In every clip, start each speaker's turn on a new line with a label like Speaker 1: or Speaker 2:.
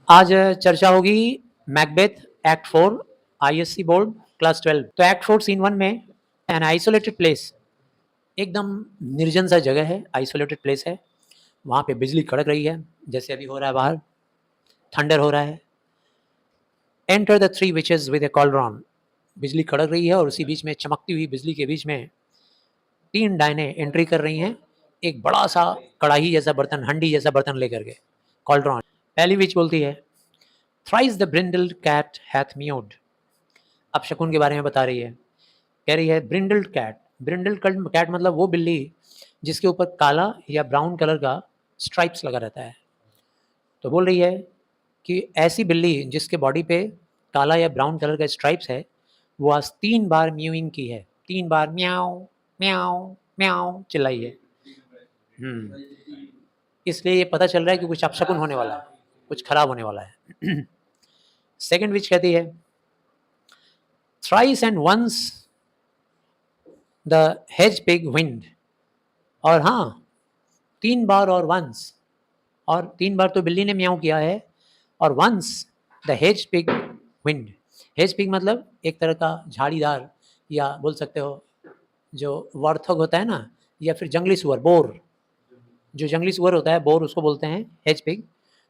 Speaker 1: आज चर्चा होगी Macbeth act 4 ISC board class 12। तो एक्ट 4 सीन 1 में एन आइसोलेटेड प्लेस, एकदम निर्जन सा जगह है, आइसोलेटेड प्लेस है, वहाँ पे बिजली कड़क रही है जैसे अभी हो रहा है बाहर, थंडर हो रहा है। Enter the three witches with a cauldron, बिजली कड़क रही है और उसी बीच में चमकती हुई बिजली के बीच में 3 डायने एंट्री कर रही हैं, एक बड़ा सा कढ़ाई जैसा बर्तन, हंडी जैसा बर्तन लेकर के, कॉलरॉन। पहली विच बोलती है, थ्राइस द ब्रिंडल्ड कैट हैथ म्यूड। अब शकुन के बारे में बता रही है, कह रही है ब्रिंडल्ड कैट। ब्रिंडल्ड कैट मतलब वो बिल्ली जिसके ऊपर काला या ब्राउन कलर का स्ट्राइप्स लगा रहता है। तो बोल रही है कि ऐसी बिल्ली जिसके बॉडी पे काला या ब्राउन कलर का स्ट्राइप्स है, वो आज 3 बार म्यूइंग की है, 3 बार म्याऊ म्याऊ म्याऊ चिल्लाई है। इसलिए ये पता चल रहा है कि कुछ अपशकुन होने वाला है, कुछ खराब होने वाला है। सेकंड विच कहती है, thrice and once the hedge pig whined. और हाँ, 3 बार और वंस, और 3 बार तो बिल्ली ने म्याऊ किया है, और once the hedge pig whined. Hedge pig मतलब एक तरह का झाड़ीदार, या बोल सकते हो जो वॉर्थॉग होता है ना, या फिर जंगली सुअर, बोर, जो जंगली सुअर होता है बोर, उसको बोलते हैं हेज पिग।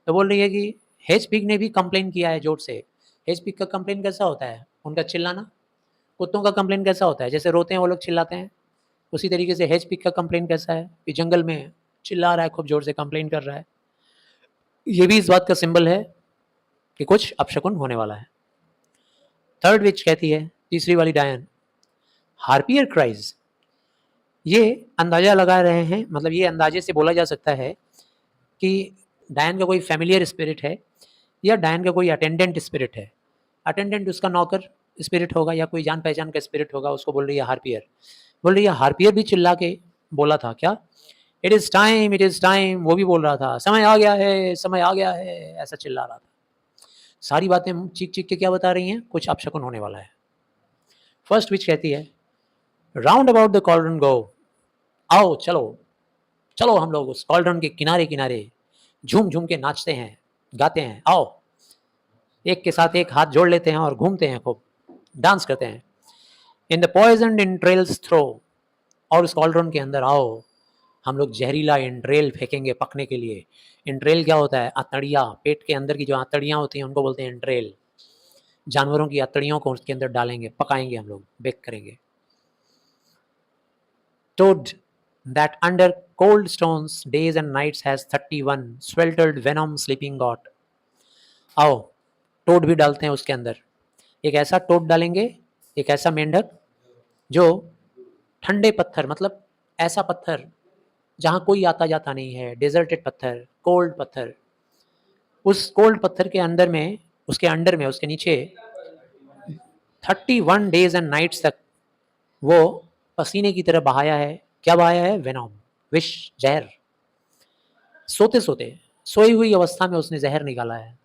Speaker 1: तो बोल रही है कि हेज पिग ने भी कंप्लेन किया है जोर से। हेज पिग का कंप्लेन कैसा होता है? उनका चिल्लाना। कुत्तों का कंप्लेन कैसा होता है? जैसे रोते हैं वो लोग, चिल्लाते हैं। उसी तरीके से हेज पिग का कंप्लेन कैसा है कि जंगल में चिल्ला रहा है, खूब जोर से कंप्लेन कर रहा है। ये भी इस बात का सिंबल है कि कुछ अपशकुन होने वाला है। थर्ड विच कहती है, तीसरी वाली डायन, हार्पियर क्राइज। ये अंदाजा लगा रहे हैं, मतलब ये अंदाजे से बोला जा सकता है कि डायन का कोई फैमिलियर स्पिरिट है, या डायन का कोई अटेंडेंट स्पिरिट है। अटेंडेंट उसका नौकर स्पिरिट होगा, या कोई जान पहचान का स्पिरिट होगा, उसको बोल रही है हार्पियर। बोल रही है हार्पियर भी चिल्ला के बोला था क्या, it is time, it is time. वो भी बोल रहा था समय आ गया है, समय आ गया है, ऐसा चिल्ला रहा था। सारी बातें चीख चीख के क्या बता रही हैं? कुछ अपशकुन होने वाला है। फर्स्ट विच कहती है, राउंड अबाउट द कॉलरन गो। आओ चलो, चलो हम लोग उस कॉलरन के किनारे किनारे झूम झूम के नाचते हैं, गाते हैं। आओ, एक के साथ एक हाथ जोड़ लेते हैं और घूमते हैं, खूब डांस करते हैं। In the poison entrails throw. और उस कॉलरन के अंदर आओ, हम लोग जहरीला इंट्रेल फेंकेंगे पकने के लिए। इंट्रेल क्या होता है? आंतड़ियाँ, पेट के अंदर की जो आंतड़ियाँ होती हैं उनको बोलते हैं इंट्रेल। जानवरों की आंतड़ियों को उसके अंदर डालेंगे, पकाएंगे, हम लोग बेक करेंगे। Toad that under cold stones days and nights has 31 sweltered venom sleeping got। आओ, टोड भी डालते हैं उसके अंदर। एक ऐसा टोड डालेंगे, एक ऐसा मेंढक जो ठंडे पत्थर, मतलब ऐसा पत्थर जहाँ कोई आता जाता नहीं है, डेजर्टेड पत्थर, कोल्ड पत्थर, उस कोल्ड पत्थर के अंदर में, उसके अंडर में, उसके नीचे 31 डेज एंड नाइट्स तक वो पसीने की तरह बहाया है। क्या बहाया है? वेनॉम, विष, जहर। सोते सोते, सोई हुई अवस्था में उसने जहर निकाला है।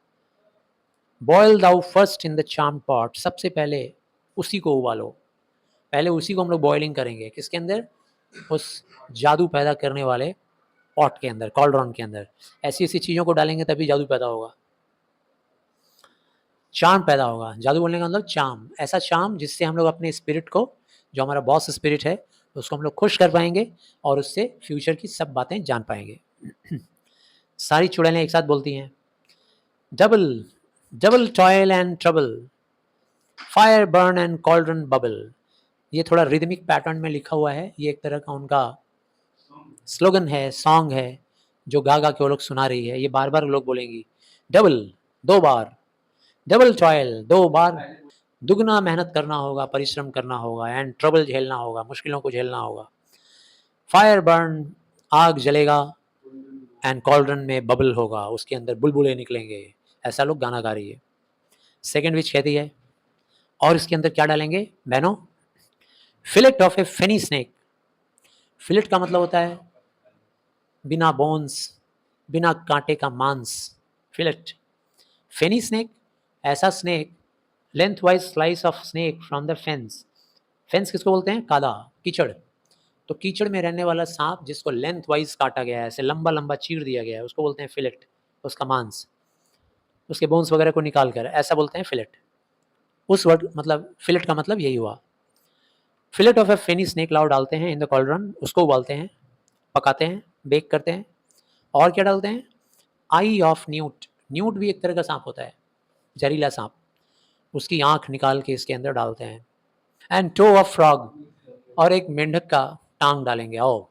Speaker 1: Boil thou first in the charm pot. सबसे पहले उसी को उबालो, पहले उसी को हम लोग बॉयलिंग करेंगे। किसके अंदर? उस जादू पैदा करने वाले पॉट के अंदर, कॉलड्रॉन के अंदर। ऐसी ऐसी चीज़ों को डालेंगे तभी जादू पैदा होगा, चार्म पैदा होगा। जादू बोलने का मतलब चार्म, ऐसा चार्म जिससे हम लोग अपने स्पिरिट को, जो हमारा बॉस स्पिरिट है, उसको हम लोग खुश कर पाएंगे और उससे फ्यूचर की सब बातें जान पाएंगे। सारी चुड़ैलें एक साथ बोलती हैं, double double toil and trouble, fire burn and cauldron bubble. ये थोड़ा रिदमिक पैटर्न में लिखा हुआ है, ये एक तरह का उनका स्लोगन है, सॉन्ग है, जो गा गा के वो लोग सुना रही है। ये बार बार लोग बोलेंगी, डबल, 2 बार, डबल टॉयल, 2 बार, दुगना मेहनत करना होगा, परिश्रम करना होगा, एंड ट्रबल झेलना होगा, मुश्किलों को झेलना होगा। फायर बर्न, आग जलेगा, एंड कॉल्ड्रन में बबल होगा, उसके अंदर बुलबुले निकलेंगे। ऐसा लोग गाना गा रही है। सेकेंड विच कहती है, और इसके अंदर क्या डालेंगे बहनों? Fillet of a fenny snake. Fillet का मतलब होता है बिना बोन्स, बिना कांटे का मांस, फिलेट। फेनी स्नेक, ऐसा snake, length wise slice of snake from the fence. Fence किसको बोलते हैं? कादा, कीचड़। तो कीचड़ में रहने वाला सांप जिसको लेंथ वाइज काटा गया है, ऐसे लंबा लंबा चीर दिया गया है, उसको बोलते हैं फिलेट, उसका मांस। उसके बोन्स वगैरह को निकाल कर, ऐसा बोलते हैं फिलेट। उस वर्ड मतलब फिलेट का मतलब यही हुआ। Fillet of a fenny snake लाओ डालते हैं इन द कॉल्ड्रन, उसको उबालते हैं, पकाते हैं, बेक करते हैं। और क्या डालते हैं? आई ऑफ न्यूट, न्यूट भी एक तरह का सांप होता है, जहरीला सांप, उसकी आंख निकाल के इसके अंदर डालते हैं। एंड टो ऑफ फ्रॉग, और एक मेंढक का टांग डालेंगे, ओ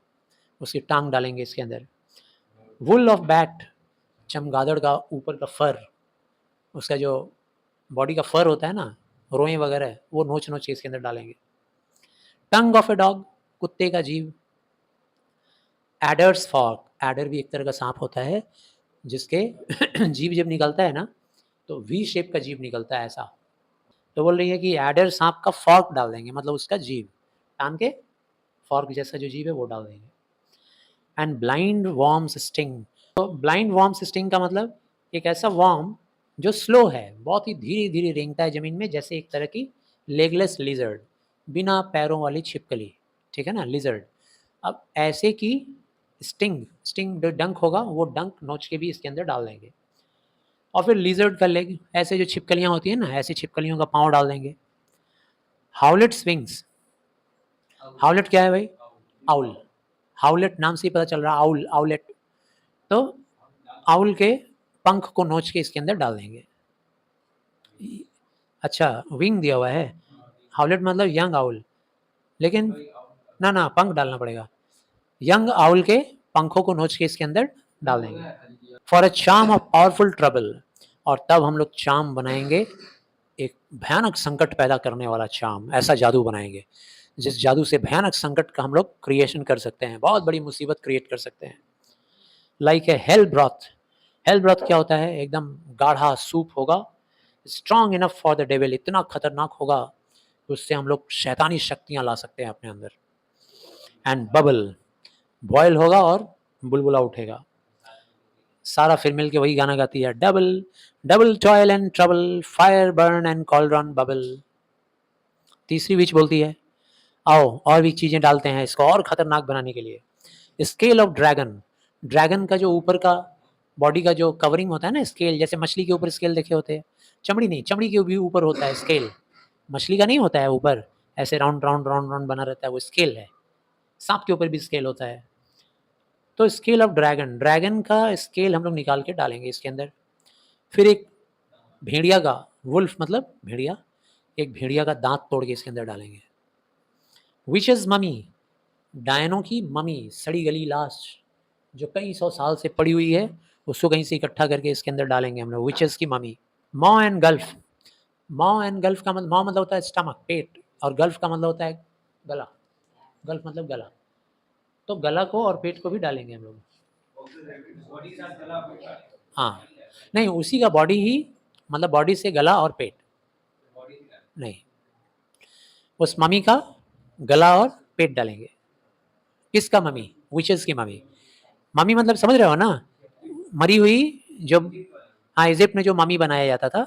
Speaker 1: उसकी टांग डालेंगे इसके अंदर। वुल ऑफ बैट, चमगादड़ का ऊपर का फर, उसका जो बॉडी का फर होता है ना, रोएं वगैरह, वो नोच नोच के इसके अंदर डालेंगे। टंग ऑफ ए डॉग, कुत्ते का जीव। एडर्स फॉर्क, एडर भी एक तरह का सांप होता है जिसके जीव जब निकलता है ना तो वी शेप का जीव निकलता है ऐसा। तो बोल रही है कि एडर सांप का फॉर्क डाल देंगे, मतलब उसका जीव टान के फॉर्क जैसा जो जीव है वो डाल देंगे। एंड ब्लाइंड वॉर्म्स स्टिंग, तो ब्लाइंड वॉर्म्स स्टिंग का मतलब एक ऐसा वॉर्म जो स्लो है, बहुत ही धीरे धीरे रेंगता है ज़मीन में, जैसे एक तरह की लेगलेस लिजर्ड, बिना पैरों वाली छिपकली, ठीक है ना, लिजर्ड। अब ऐसे की स्टिंग, स्टिंग जो डंक होगा वो डंक नोच के भी इसके अंदर डाल देंगे। और फिर लिजर्ड का लेग, ऐसे जो छिपकलियाँ होती हैं ना, ऐसी छिपकलियों का पाँव डाल देंगे। हाउलेट स्विंग्स, हाउलेट क्या है भाई? आउल, हाउलेट नाम से ही पता चल रहा है, आउल, आउलेट। तो आउल के पंख को नोच के इसके अंदर डाल देंगे। अच्छा, विंग दिया हुआ है, हाउलेट मतलब यंग आउल, लेकिन ना ना पंख डालना पड़ेगा। यंग आउल के पंखों को नोच के इसके अंदर डाल देंगे। For a charm of powerful trouble, और तब हम लोग चार्म बनाएंगे, एक भयानक संकट पैदा करने वाला चार्म, ऐसा जादू बनाएंगे जिस जादू से भयानक संकट का हम लोग क्रिएशन कर सकते हैं, बहुत बड़ी मुसीबत क्रिएट कर सकते हैं। Like a hello broth, hello broth क्या होता है? एकदम गाढ़ा सूप होगा, strong enough for the devil, इतना खतरनाक होगा कि उससे हम लोग शैतानी शक्तियां ला सकते हैं अपने अंदर। एंड बबल, बॉयल होगा और बुलबुला उठेगा। सारा फिर मिल के वही गाना गाती है, double double toil and trouble, fire burn and cauldron bubble. तीसरी विच बोलती है, आओ और भी चीज़ें डालते हैं इसको और ख़तरनाक बनाने के लिए। स्केल ऑफ ड्रैगन, ड्रैगन का जो ऊपर का बॉडी का जो कवरिंग होता है ना, स्केल, जैसे मछली के ऊपर स्केल देखे होते हैं, चमड़ी नहीं, चमड़ी के भी ऊपर होता है स्केल, मछली का नहीं होता है ऊपर ऐसे राउंड राउंड राउंड राउंड बना रहता है, वो स्केल है। सांप के ऊपर भी स्केल होता है। तो स्केल ऑफ ड्रैगन, ड्रैगन का स्केल हम लोग निकाल के डालेंगे इसके अंदर। फिर एक भेड़िया का, वुल्फ मतलब भेड़िया, एक भेड़िया का दांत तोड़ के इसके अंदर डालेंगे। विचेस ममी, डायनों की ममी, सड़ी गली लाश जो कई सौ साल से पड़ी हुई है, उसको कहीं से इकट्ठा करके इसके अंदर डालेंगे हम लोग, विचेस की ममी। मॉ एंड गल्फ, मॉ एंड गल्फ का मतलब, मॉ मतलब होता है स्टमक, पेट, और गल्फ का मतलब होता है गला, गल्फ मतलब गला। तो गला को और पेट को भी डालेंगे हम लोग। हाँ, नहीं उसी का बॉडी ही, मतलब बॉडी से गला और पेट नहीं, उस मम्मी का गला और पेट डालेंगे। किसका मम्मी? विचेस की मम्मी। मम्मी मतलब समझ रहे हो ना, मरी हुई जो, हाँ इजिप्ट में जो मम्मी बनाया जाता था,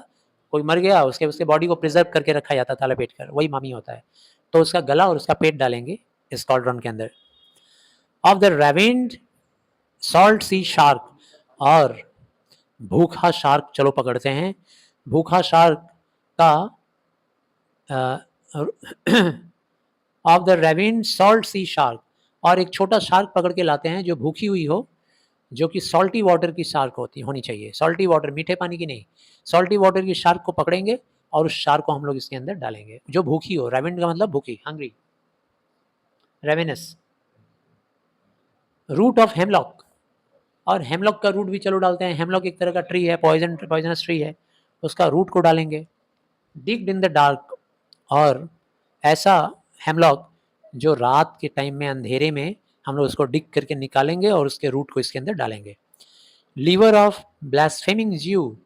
Speaker 1: कोई मर गया उसके उसके बॉडी को प्रिजर्व करके रखा जाता था लपेट कर, वही मम्मी होता है। तो उसका गला और उसका पेट डालेंगे इस कॉल्ड्रॉन के अंदर। Of the ravened salt sea shark, और भूखा शार्क चलो पकड़ते हैं। भूखा शार्क का of the ravened salt sea shark, और एक छोटा शार्क पकड़ के लाते हैं जो भूखी हुई हो, जो कि सॉल्टी वाटर की शार्क होनी चाहिए, सॉल्टी वाटर, मीठे पानी की नहीं, सॉल्टी वाटर की शार्क को पकड़ेंगे और उस शार्क को हम लोग इसके अंदर डालेंगे, जो भूखी हो। रेवेंड का मतलब भूखी, hungry, ravenous. Root of hemlock, और हेमलॉक का रूट भी चलो डालते हैं, हेमलॉक एक तरह का ट्री है, पॉइजनस ट्री है, उसका रूट को डालेंगे। डिग्ड इन द डार्क, और ऐसा हेमलॉक जो रात के टाइम में अंधेरे में हम लोग उसको डिग करके निकालेंगे और उसके रूट को इसके अंदर डालेंगे। लीवर ऑफ ब्लास्फेमिंग ज्यू,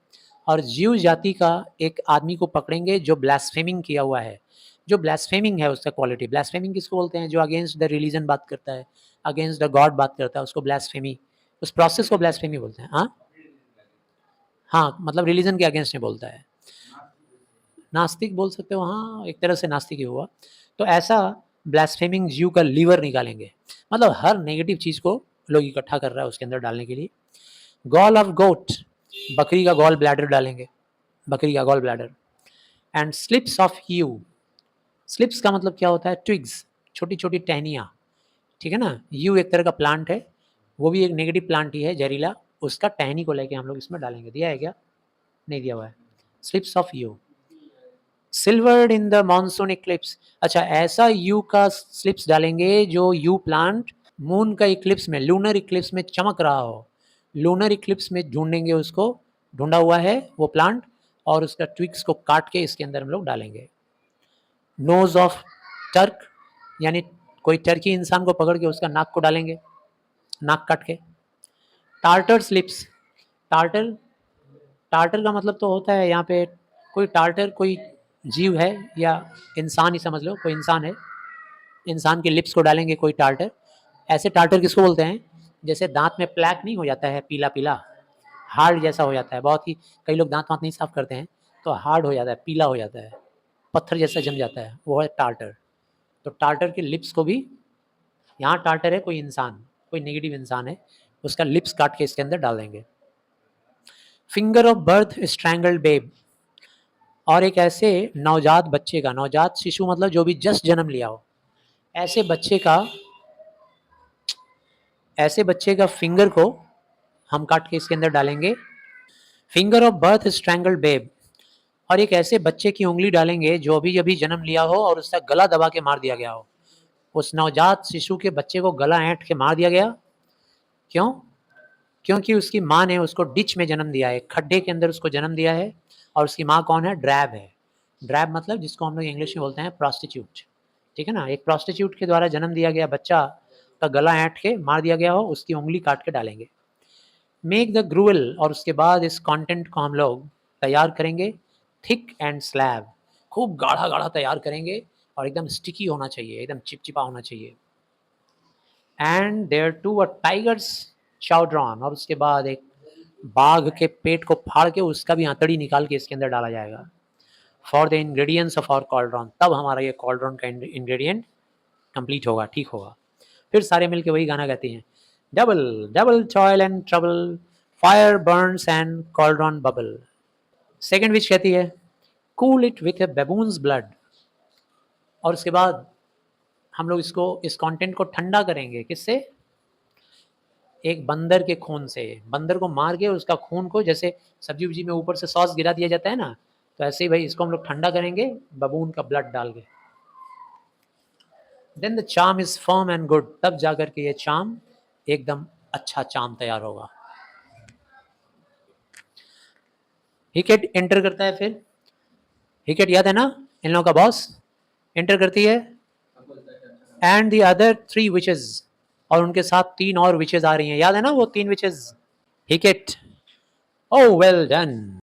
Speaker 1: और ज्यू जाति का एक आदमी को पकड़ेंगे जो ब्लास्फेमिंग किया हुआ है। जो ब्लास्फेमिंग है उसका क्वालिटी, ब्लास्फेमिंग किसको बोलते हैं? जो अगेंस्ट द रिलीजन बात करता है, अगेंस्ट द गॉड बात करता है, उसको ब्लास्फेमी, उस प्रोसेस को ब्लास्फेमी बोलते हैं। हाँ हाँ, मतलब रिलीजन के अगेंस्ट में बोलता है, नास्तिक बोल सकते हो, हाँ एक तरह से नास्तिक ही हुआ। तो ऐसा ब्लास्फेमिंग ज्यू का लीवर निकालेंगे, मतलब हर नेगेटिव चीज़ को लोग इकट्ठा कर रहा है उसके अंदर डालने के लिए। गॉल ऑफ गोट, बकरी का गॉल ब्लैडर डालेंगे, बकरी का gall bladder. And slips of yew, slips का मतलब क्या होता है? ट्विग्स, छोटी छोटी टहनियाँ, ठीक है ना। यू एक तरह का प्लांट है, वो भी एक नेगेटिव प्लांट ही है, जहरीला, उसका टहनी को लेके हम लोग इसमें डालेंगे। दिया है क्या? नहीं दिया हुआ है। Slips of you, silvered in the monsoon Eclipse. अच्छा, ऐसा यू का स्लिप्स डालेंगे जो यू प्लांट मून का इक्लिप्स में, लूनर इक्लिप्स में चमक रहा हो। लूनर इक्लिप्स में ढूंढेंगे उसको, ढूंढा हुआ है वो प्लांट, और उसका ट्विक्स को काट के इसके अंदर हम लोग डालेंगे। नोज ऑफ टर्क, यानी कोई टर्की इंसान को पकड़ के उसका नाक को डालेंगे, नाक काट के। टार्टर स्लिप्स, टार्टर, टार्टर का मतलब तो होता है यहाँ पे कोई टार्टर, कोई जीव है या इंसान ही समझ लो, कोई इंसान है, इंसान के लिप्स को डालेंगे कोई टार्टर। ऐसे टार्टर किसको बोलते हैं? जैसे दांत में प्लैक नहीं हो जाता है, पीला पीला हार्ड जैसा हो जाता है, बहुत ही, कई लोग दांत वांत नहीं साफ करते हैं तो हार्ड हो जाता है, पीला हो जाता है, पत्थर जैसा जम जाता है, वो है टार्टर। तो टार्टर के लिप्स को भी, यहाँ टार्टर है कोई इंसान, कोई नेगेटिव इंसान है, उसका लिप्स काट के इसके अंदर डाल देंगे। Finger of birth strangled babe, और एक ऐसे नवजात बच्चे का, नवजात शिशु मतलब जो भी जस्ट जन्म लिया हो, ऐसे बच्चे का, ऐसे बच्चे का फिंगर को हम काट के इसके अंदर डालेंगे। Finger of birth strangled babe, और एक ऐसे बच्चे की उंगली डालेंगे जो अभी अभी जन्म लिया हो और उसका गला दबा के मार दिया गया हो। उस नवजात शिशु के बच्चे को गला ऐंठ के मार दिया गया, क्यों? क्योंकि उसकी माँ ने उसको डिच में जन्म दिया है, खड्डे के अंदर उसको जन्म दिया है, और उसकी माँ कौन है? ड्रैब है। ड्रैब मतलब जिसको हम लोग इंग्लिश में बोलते हैं प्रॉस्टिट्यूट, ठीक है ना। एक प्रॉस्टिट्यूट के द्वारा जन्म दिया गया बच्चा का गला ऐंठ के मार दिया गया हो, उसकी उंगली काट के डालेंगे। मेक द ग्रूवल, और उसके बाद इस कंटेंट को हम लोग तैयार करेंगे। थिक एंड स्लैब, खूब गाढ़ा गाढ़ा तैयार करेंगे, और एकदम स्टिकी होना चाहिए, एकदम चिपचिपा होना चाहिए। And thereto a tiger's chaudron, और उसके बाद एक बाघ के पेट को फाड़ के उसका भी आंतड़ी निकाल के इसके अंदर डाला जाएगा। For the ingredients of our cauldron, तब हमारा ये कॉल्ड्रॉन का इंग्रेडिएंट कंप्लीट होगा, ठीक होगा। फिर सारे मिलके वही गाना गाते हैं, double double toil and trouble, fire burns and cauldron bubble. Second witch कहती है, cool it with a baboon's blood, और उसके बाद हम लोग इसको, इस कंटेंट को ठंडा करेंगे, किससे? एक बंदर के खून से। बंदर को मार के उसका खून को, जैसे सब्जी उब्जी में ऊपर से सॉस गिरा दिया जाता है ना, तो ऐसे ही भाई इसको हम लोग ठंडा करेंगे बबून का ब्लड डाल के। Then the charm is firm and good, तब जाकर के ये चार्म एकदम अच्छा चार्म तैयार होगा। हिकेट एंटर करता है, फिर हिकेट याद है ना, इन लोगों का बॉस, एंटर करती है, एंड द अदर 3 विचेस, और उनके साथ 3 और विचेस आ रही हैं, याद है ना वो 3 विचेस। हिकेट, ओ वेल डन।